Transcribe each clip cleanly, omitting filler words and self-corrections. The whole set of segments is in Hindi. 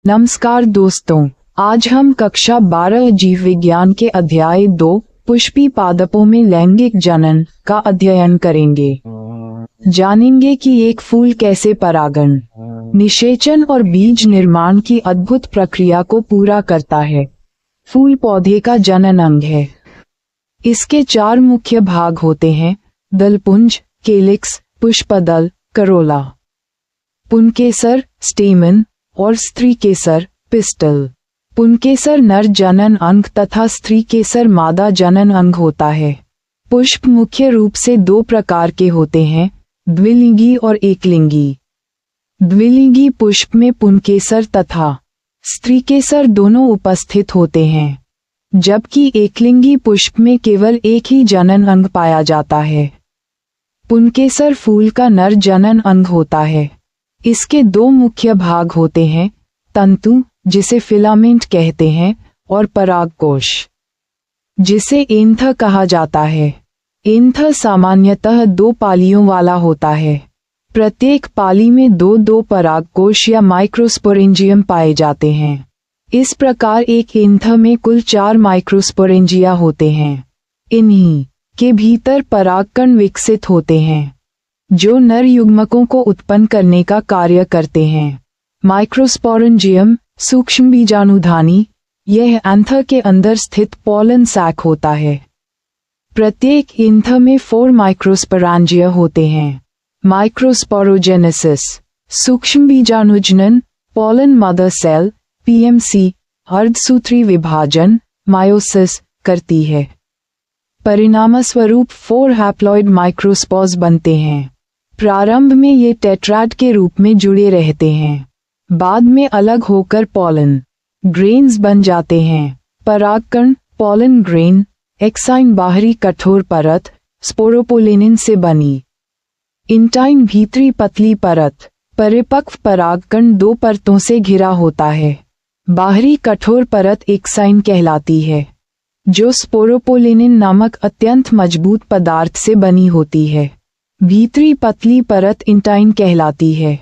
नमस्कार दोस्तों, आज हम कक्षा 12 जीव विज्ञान के अध्याय 2 पुष्पी पादपों में लैंगिक जनन का अध्ययन करेंगे। जानेंगे कि एक फूल कैसे परागण, निषेचन और बीज निर्माण की अद्भुत प्रक्रिया को पूरा करता है। फूल पौधे का जनन अंग है। इसके 4 मुख्य भाग होते हैं: दलपुंज, केलिक्स, पुष्पदल, करोला, पुंकेसर, स्टेमन और स्त्री केसर, पिस्टल। पुंकेसर नर जनन अंग तथा स्त्री केसर मादा जनन अंग होता है। पुष्प मुख्य रूप से 2 प्रकार के होते हैं, द्विलिंगी और एकलिंगी। द्विलिंगी पुष्प में पुंकेसर तथा स्त्री केसर दोनों उपस्थित होते हैं, जबकि एकलिंगी पुष्प में केवल एक ही जनन अंग पाया जाता है। पुंकेसर फूल का नर जनन अंग होता है। इसके 2 मुख्य भाग होते हैं, तंतु जिसे फिलामेंट कहते हैं और परागकोश जिसे एंथ कहा जाता है। एंथ सामान्यतः 2 पालियों वाला होता है। प्रत्येक पाली में 2-2 परागकोश या माइक्रोस्पोरेंजियम पाए जाते हैं। इस प्रकार एक एंथ में कुल 4 माइक्रोस्पोरेंजिया होते हैं। इन्हीं के भीतर परागकण विकसित होते हैं, जो नर युग्मकों को उत्पन्न करने का कार्य करते हैं। माइक्रोस्पोरेंजियम सूक्ष्म बीजाणुधानी, यह एंथ के अंदर स्थित पोलन सैक होता है। प्रत्येक एंथ में 4 माइक्रोस्पोरेंजिया होते हैं। माइक्रोस्पोरोजेनेसिस सूक्ष्म बीजाणुजनन, पोलन मदर सेल पीएमसी, अर्धसूत्री विभाजन मायोसिस करती है। परिणामस्वरूप 4 हैप्लॉइड माइक्रोस्पोर्स बनते हैं। प्रारंभ में ये टेट्राड के रूप में जुड़े रहते हैं, बाद में अलग होकर पोलन ग्रेन्स बन जाते हैं। परागकण पोलन ग्रेन, एक्साइन बाहरी कठोर परत स्पोरोपोलेनिन से बनी, इंटाइन भीतरी पतली परत। परिपक्व परागकण 2 परतों से घिरा होता है। बाहरी कठोर परत एक्साइन कहलाती है, जो स्पोरोपोलेनिन नामक अत्यंत मजबूत पदार्थ से बनी होती है। भीतरी पतली परत इंटाइन कहलाती है।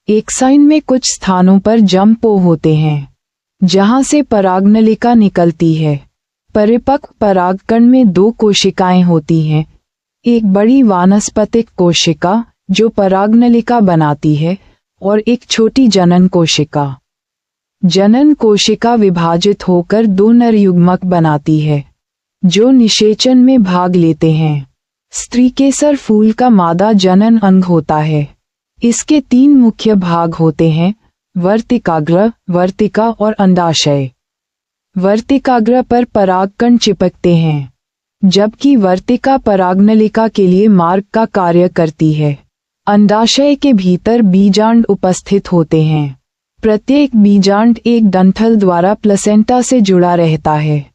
एक्साइन में कुछ स्थानों पर जम्पो होते हैं, जहां से परागनलिका निकलती है। परिपक्व परागकण में 2 कोशिकाएं होती हैं, एक बड़ी वानस्पतिक कोशिका जो परागनलिका बनाती है और एक छोटी जनन कोशिका। जनन कोशिका विभाजित होकर 2 नर युग्मक बनाती है, जो निषेचन में भाग लेते हैं। स्त्री केसर फूल का मादा जनन अंग होता है। इसके 3 मुख्य भाग होते हैं, वर्तिकाग्र, वर्तिका और अंडाशय। वर्तिकाग्र पर परागकण चिपकते हैं, जबकि वर्तिका परागनलिका के लिए मार्ग का कार्य करती है। अंडाशय के भीतर बीजांड उपस्थित होते हैं। प्रत्येक बीजांड एक डंठल द्वारा प्लेसेंटा से जुड़ा रहता है।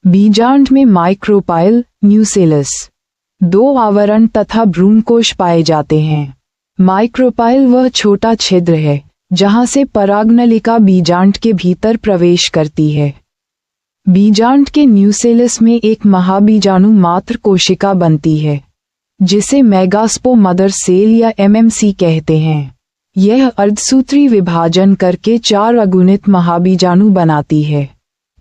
बीजांड में माइक्रोपाइल, न्यूसेलस, 2 आवरण तथा भ्रूणकोश पाए जाते हैं। माइक्रोपाइल वह छोटा छिद्र है जहां से परागनलिका बीजांड के भीतर प्रवेश करती है। बीजांड के न्यूसेलस में एक महाबीजाणु मात्र कोशिका बनती है, जिसे मेगास्पो मदर सेल या एमएमसी कहते हैं। यह अर्धसूत्री विभाजन करके 4 अगुणित महाबीजाणु बनाती है।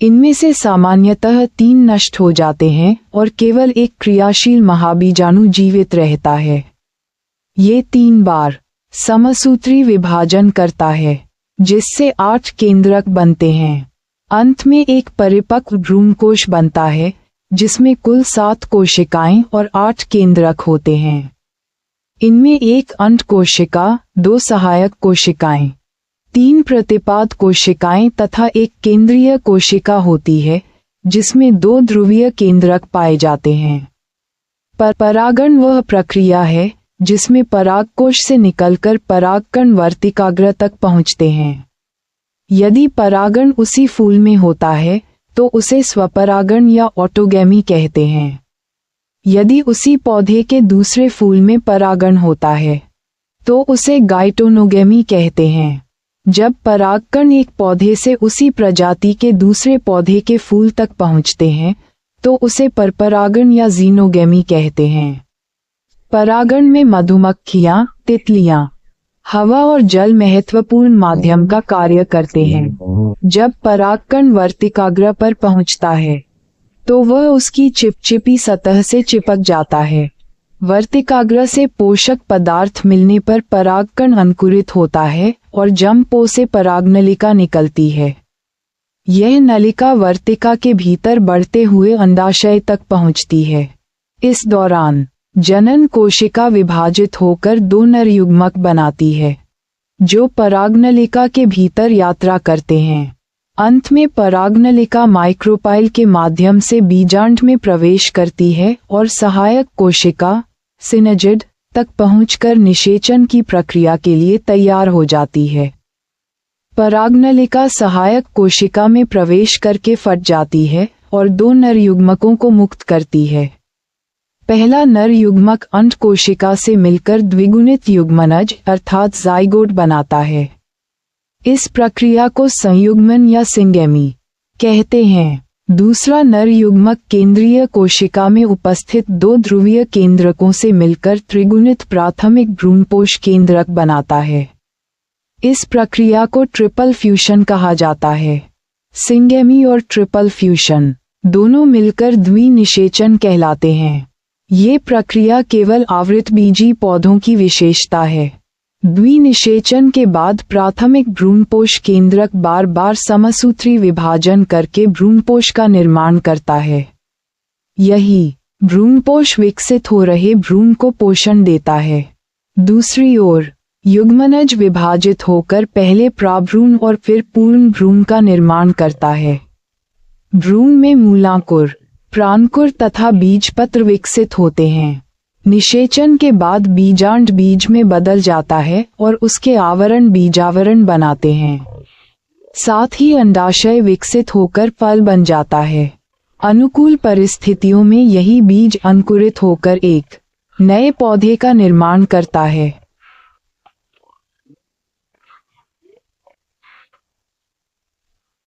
इनमें से सामान्यतः 3 नष्ट हो जाते हैं और केवल एक क्रियाशील महाबीजाणु जीवित रहता है। ये 3 बार समसूत्री विभाजन करता है, जिससे 8 केंद्रक बनते हैं। अंत में एक परिपक्व भ्रूणकोश बनता है, जिसमें कुल 7 कोशिकाएं और 8 केंद्रक होते हैं। इनमें एक अंड कोशिका, 2 सहायक कोशिकाएं, 3 प्रतिपाद कोशिकाएं तथा एक केंद्रीय कोशिका होती है, जिसमें 2 ध्रुवीय केंद्रक पाए जाते हैं। परागण वह प्रक्रिया है जिसमें परागकोश से निकलकर परागकण वर्तिकाग्र तक पहुंचते हैं। यदि परागण उसी फूल में होता है तो उसे स्वपरागण या ऑटोगैमी कहते हैं। यदि उसी पौधे के दूसरे फूल में परागण होता है तो उसे गाइटोनोगैमी कहते हैं। जब परागकण एक पौधे से उसी प्रजाति के दूसरे पौधे के फूल तक पहुंचते हैं तो उसे परपरागण या जीनोगैमी कहते हैं। परागण में मधुमक्खियां, तितलियां, हवा और जल महत्वपूर्ण माध्यम का कार्य करते हैं। जब परागकण वर्तिकाग्र पर पहुंचता है तो वह उसकी चिपचिपी सतह से चिपक जाता है। वर्तिकाग्र से पोषक पदार्थ मिलने पर परागकण अंकुरित होता है और जंपो से परागनलिका निकलती है। यह नलिका वर्तिका के भीतर बढ़ते हुए अंडाशय तक पहुंचती है। इस दौरान जनन कोशिका विभाजित होकर 2 नर युग्मक बनाती है जो परागनलिका के भीतर यात्रा करते हैं। अंत में परागनलिका माइक्रोपाइल के माध्यम से बीजांड में प्रवेश करती है और सहायक कोशिका सिनजिड तक पहुंचकर निषेचन की प्रक्रिया के लिए तैयार हो जाती है। परागनलिका सहायक कोशिका में प्रवेश करके फट जाती है और 2 नर युग्मकों को मुक्त करती है। पहला नर युग्मक अंड कोशिका से मिलकर द्विगुणित युग्मनज अर्थात जाइगोट बनाता है। इस प्रक्रिया को संयुग्मन या सिंगेमी कहते हैं। दूसरा नर युग्मक केंद्रीय कोशिका में उपस्थित 2 ध्रुवीय केंद्रकों से मिलकर त्रिगुणित प्राथमिक भ्रूणपोष केंद्रक बनाता है। इस प्रक्रिया को ट्रिपल फ्यूशन कहा जाता है। सिंगेमी और ट्रिपल फ्यूशन दोनों मिलकर द्विनिषेचन कहलाते हैं। ये प्रक्रिया केवल आवृतबीजी पौधों की विशेषता है। द्विनिषेचन के बाद प्राथमिक भ्रूणपोष केंद्रक बार बार समसूत्री विभाजन करके भ्रूणपोष का निर्माण करता है। यही भ्रूणपोष विकसित हो रहे भ्रूण को पोषण देता है। दूसरी ओर युग्मनज विभाजित होकर पहले प्राभ्रूण और फिर पूर्ण भ्रूण का निर्माण करता है। भ्रूण में मूलांकुर, प्रांकुर तथा बीजपत्र विकसित होते हैं। निषेचन के बाद बीजांड बीज में बदल जाता है और उसके आवरण बीजावरण बनाते हैं। साथ ही अंडाशय विकसित होकर फल बन जाता है। अनुकूल परिस्थितियों में यही बीज अंकुरित होकर एक नए पौधे का निर्माण करता है।